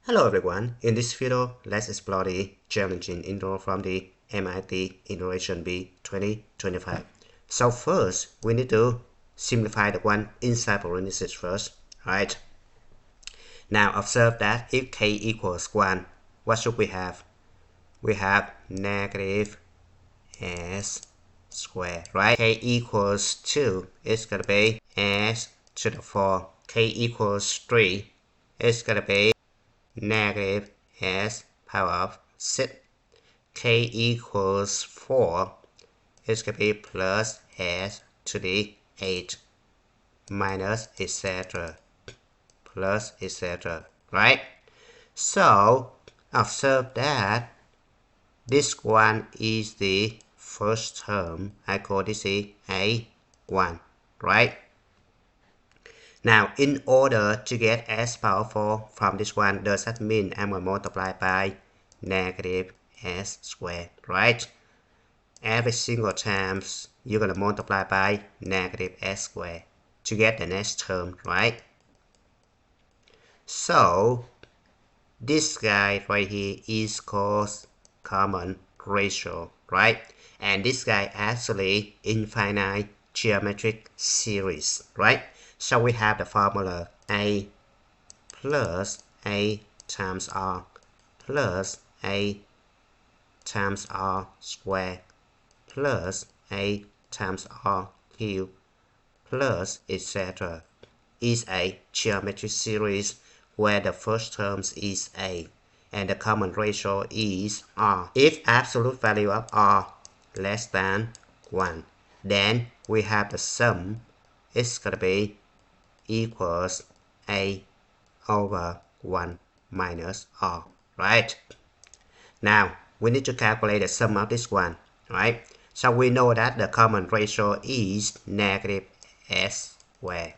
Hello everyone, in this video, let's explore the challenging intro from the MIT Innovation Bee 2025. So first, we need to simplify the one inside parentheses first, right? Now observe that if k equals 1, what should we have? We have negative s squared, right? K equals 2, it's gonna be s to the 4. K equals 3, it's gonna be negative s power of 6. K equals 4, it's going to be plus s to the 8 minus etc. plus etc. Right? So observe that this one is the first term. I call this A1, right? Now, in order to get s power 4 from this one, does that mean I'm going to multiply by negative s squared, right? Every single time you're going to multiply by negative s squared to get the next term, right? So, this guy right here is called common ratio, right? And this guy actually infinite geometric series, right? So we have the formula A plus A times R plus A times R squared plus A times R cubed plus etc. is a geometric series where the first term is A and the common ratio is R. If absolute value of R less than 1, then we have the sum is going to be equals A over 1 minus R, right? Now, we need to calculate the sum of this one, right? So we know that the common ratio is negative s squared.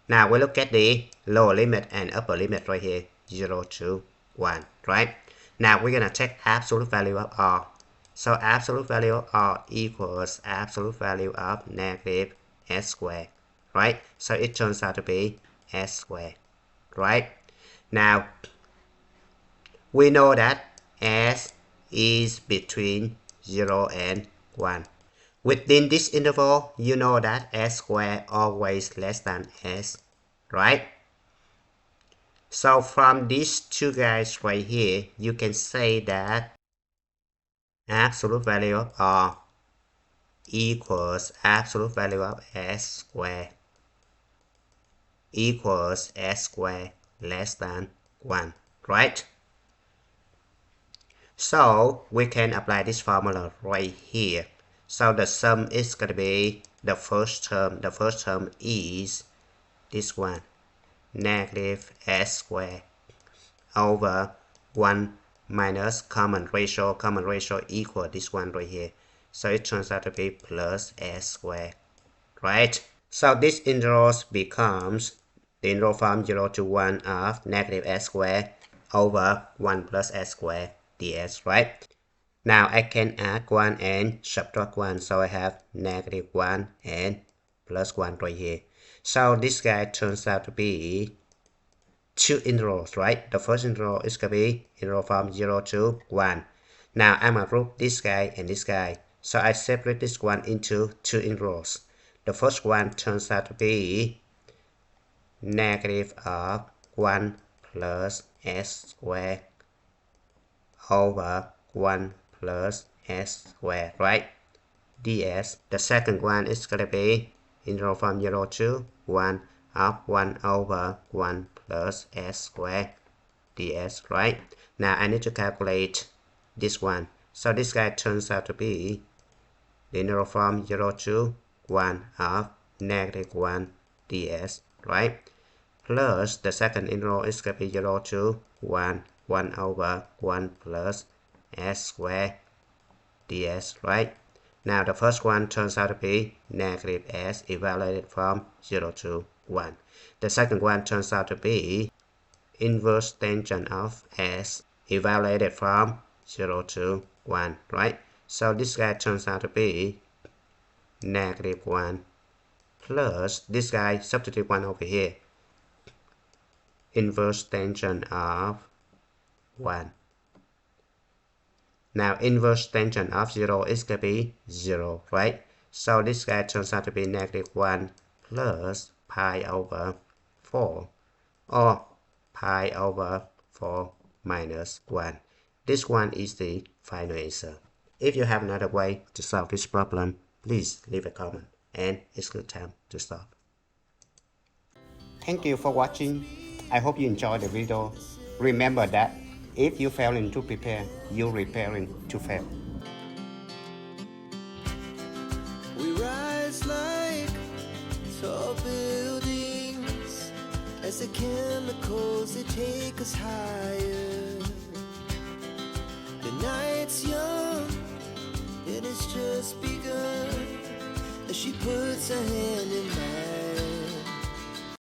Now we look at the lower limit and upper limit right here, 0 to 1, right? Now we're going to take absolute value of R. So absolute value of R equals absolute value of negative s squared, right? So it turns out to be s squared, right? Now, we know that s is between 0 and 1. Within this interval, you know that s squared always less than s, right? So from these two guys right here, you can say that absolute value of R equals absolute value of s squared equals s squared less than 1, right? So we can apply this formula right here. So the sum is going to be the first term. The first term is this one, negative s squared over 1 minus common ratio. Common ratio equal this one right here. So it turns out to be plus s squared, right? So this integral becomes the integral from 0 to 1 of negative s squared over 1 plus s squared ds, right? Now I can add 1 and subtract 1, so I have negative 1 and plus 1 right here. So this guy turns out to be two integrals, right? The first integral is going to be integral from 0 to 1. Now I'm going to group this guy and this guy. So I separate this one into two integrals. The first one turns out to be negative of 1 plus s squared over 1 plus s squared, right? ds. The second one is going to be integral from 0 to 1 of 1 over 1 plus s squared ds, right? Now I need to calculate this one. So this guy turns out to be the integral from 0 to 1 of negative 1 ds, right? Plus the second integral is going to be 0 to 1, 1 over 1 plus s squared ds, right? Now the first one turns out to be negative s evaluated from 0 to 1. The second one turns out to be inverse tangent of s evaluated from 0 to 1, right? So this guy turns out to be negative 1 plus this guy, substitute 1 over here. inverse tangent of 1. Now inverse tangent of 0 is going to be 0, right? So this guy turns out to be negative 1 plus pi over 4, or pi over 4 minus 1. This one is the final answer. If you have another way to solve this problem, please leave a comment, and it's good time to stop. Thank you for watching. I hope you enjoyed the video. Remember that if you failing to prepare, you're preparing to fail. We rise like tall buildings as the chemicals they take us higher. The night's young and it's just begun as she puts her hand in mine.